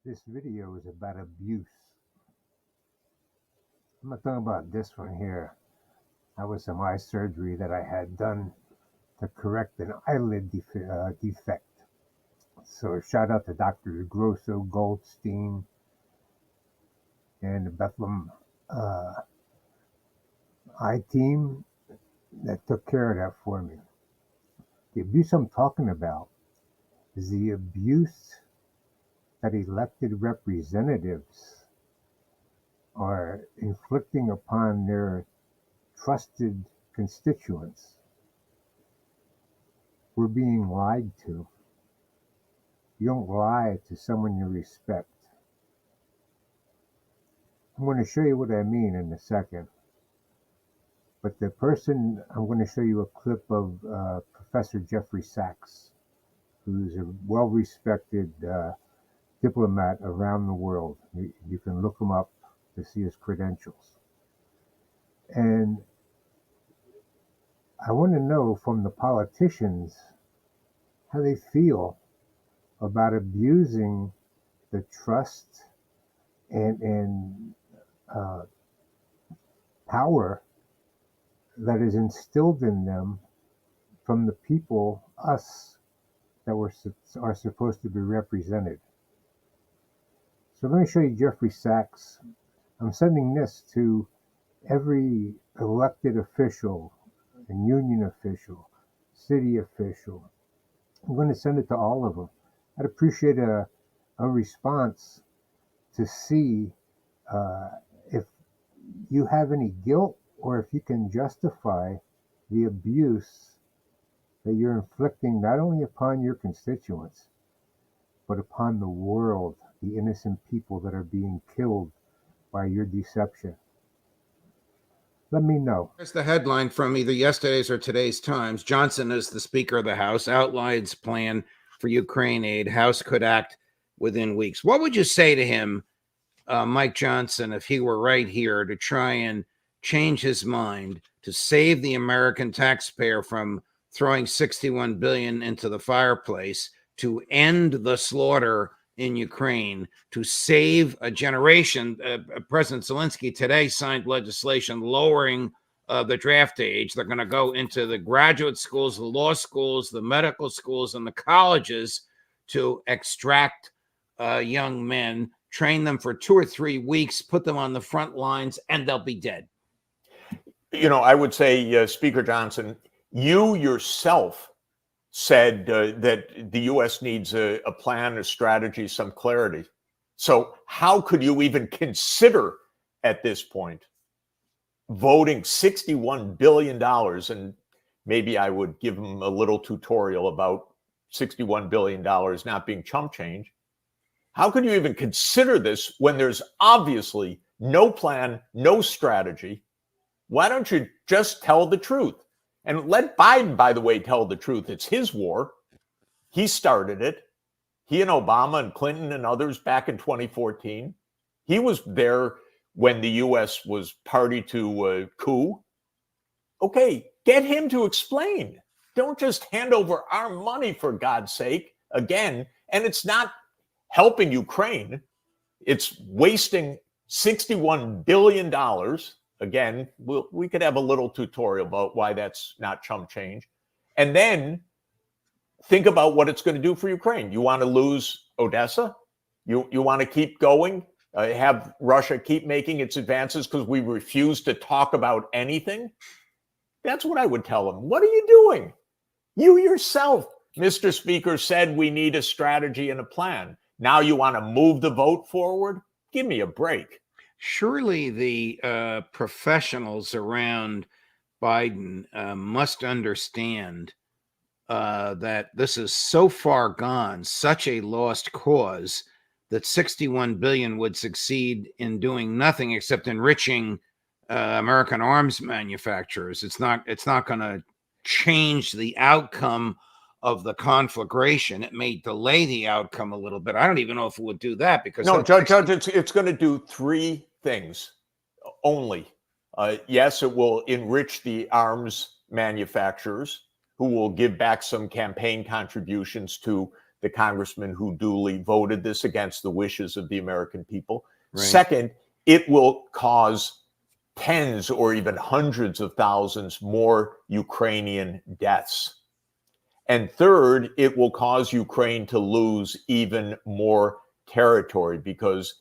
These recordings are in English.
This video is about abuse. I'm not talking about this one here. That was some eye surgery that I had done to correct an eyelid defect. So shout out to Dr. Grosso Goldstein and the Bethlehem uh, eye team that took care of that for me. The abuse I'm talking about is the abuse that elected representatives are inflicting upon their trusted constituents. We're being lied to. You don't lie to someone you respect. I'm going to show you what I mean in a second. But the person, I'm going to show you a clip of Professor Jeffrey Sachs, who's a well-respected diplomat around the world. You can look him up to see his credentials. And I want to know from the politicians how they feel about abusing the trust and uh, power that is instilled in them from the people, us, that are supposed to be represented. So let me show you Jeffrey Sachs. I'm sending this to every elected official and union official, city official. I'm going to send it to all of them. I'd appreciate a response to see uh, if you have any guilt or if you can justify the abuse that you're inflicting not only upon your constituents, but upon the world, the innocent people that are being killed by your deception. Let me know. Here's the headline from either yesterday's or today's Times. Johnson, as the Speaker of the House, outlines plan for Ukraine aid. House could act within weeks. What would you say to him, Mike Johnson, if he were right here to try and change his mind to save the American taxpayer from throwing $61 billion into the fireplace, to end the slaughter in Ukraine, to save a generation? President Zelensky today signed legislation lowering the draft age. They're going to go into the graduate schools, the law schools, the medical schools, and the colleges to extract young men, train them for 2 or 3 weeks, put them on the front lines, and they'll be dead. You know, I would say, Speaker Johnson, you yourself said that the U.S. needs a plan, a strategy, some clarity. So how could you even consider at this point voting $61 billion? And maybe I would give them a little tutorial about $61 billion not being chump change. How could you even consider this when there's obviously no plan, no strategy? Why don't you just tell the truth? And let Biden, by the way, tell the truth. It's his war. He started it. He and Obama and Clinton and others back in 2014. He was there when the U.S. was party to a coup. Okay, get him to explain. Don't just hand over our money, for God's sake, again. And it's not helping Ukraine. It's wasting $61 billion. Again, we could have a little tutorial about why that's not chump change. And then think about what it's going to do for Ukraine. You want to lose Odessa? You want to keep going? Have Russia keep making its advances because we refuse to talk about anything? That's what I would tell them. What are you doing? You yourself, Mr. Speaker, said we need a strategy and a plan. Now you want to move the vote forward? Give me a break. Surely the professionals around Biden must understand that this is so far gone, such a lost cause, that 61 billion would succeed in doing nothing except enriching American arms manufacturers. It's not going to change the outcome of the conflagration. It may delay the outcome a little bit. I don't even know if it would do that, because no, Judge, it's going to do 3 things only. Yes, it will enrich the arms manufacturers, who will give back some campaign contributions to the congressman who duly voted this against the wishes of the American people. Right. Second, it will cause tens or even hundreds of thousands more Ukrainian deaths. And third, it will cause Ukraine to lose even more territory because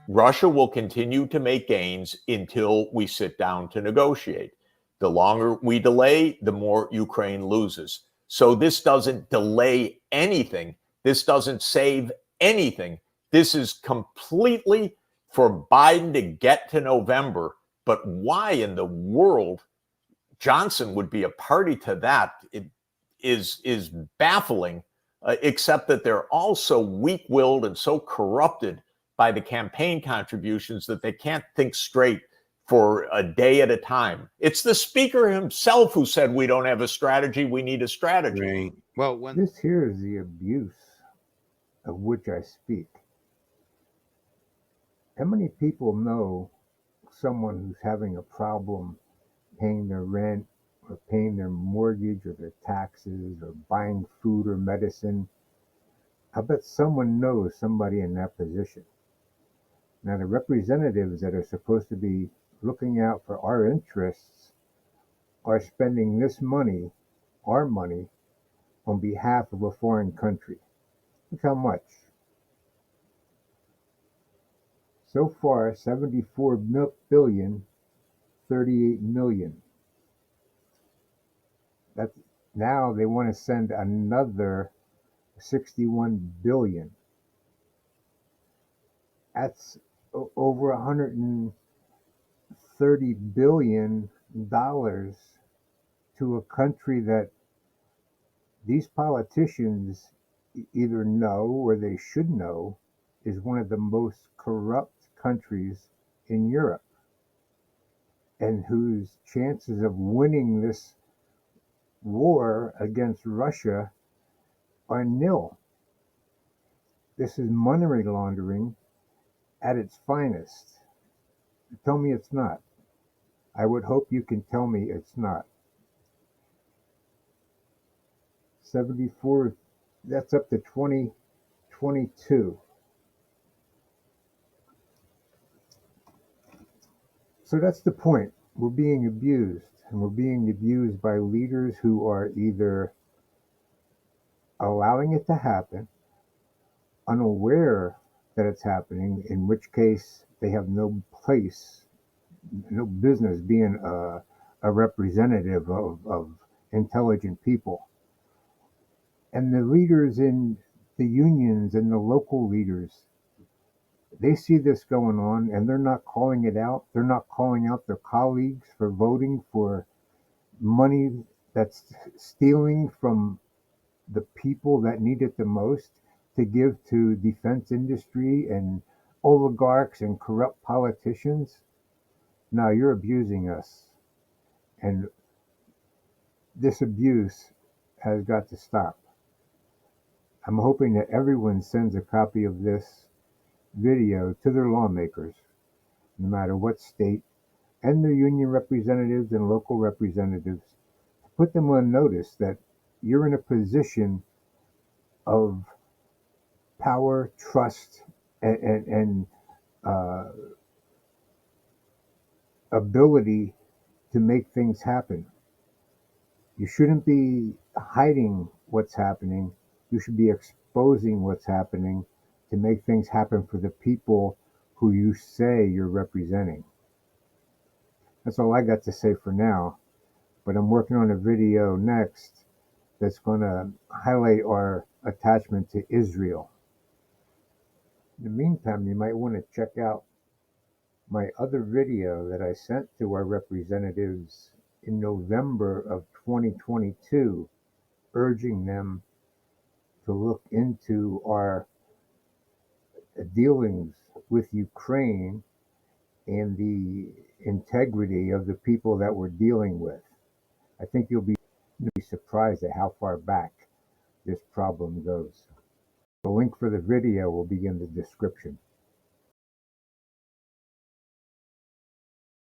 Russia will continue to make gains until we sit down to negotiate. The longer we delay, the more Ukraine loses. So this doesn't delay anything. This doesn't save anything. This is completely for Biden to get to November. But why in the world Johnson would be a party to that is baffling, except that they're all so weak-willed and so corrupted by the campaign contributions that they can't think straight for a day at a time. It's the speaker himself who said we don't have a strategy, we need a strategy. Right. Well, This here is the abuse of which I speak. How many people know someone who's having a problem paying their rent or paying their mortgage or their taxes or buying food or medicine? I bet someone knows somebody in that position. Now, the representatives that are supposed to be looking out for our interests are spending this money, our money, on behalf of a foreign country. Look how much. So far, 74 billion, 38 million. That's, now they want to send another 61 billion. That's over $130 billion to a country that these politicians either know or they should know is one of the most corrupt countries in Europe, and whose chances of winning this war against Russia are nil. This is money laundering at its finest. Tell me it's not. I would hope you can tell me it's not. 74, that's up to 2022. So that's the point. We're being abused, and we're being abused by leaders who are either allowing it to happen, unaware that it's happening, in which case they have no place, no business being a representative of intelligent people. And the leaders in the unions and the local leaders, they see this going on and they're not calling it out. They're not calling out their colleagues for voting for money that's stealing from the people that need it the most to give to defense industry and oligarchs and corrupt politicians. Now you're abusing us. And this abuse has got to stop. I'm hoping that everyone sends a copy of this video to their lawmakers, no matter what state, and their union representatives and local representatives, to put them on notice that you're in a position of power, trust, and ability to make things happen. You shouldn't be hiding what's happening. You should be exposing what's happening to make things happen for the people who you say you're representing. That's all I got to say for now, but I'm working on a video next that's going to highlight our attachment to Israel. In the meantime, you might want to check out my other video that I sent to our representatives in November of 2022, urging them to look into our dealings with Ukraine and the integrity of the people that we're dealing with. I think you'll be surprised at how far back this problem goes. The link for the video will be in the description.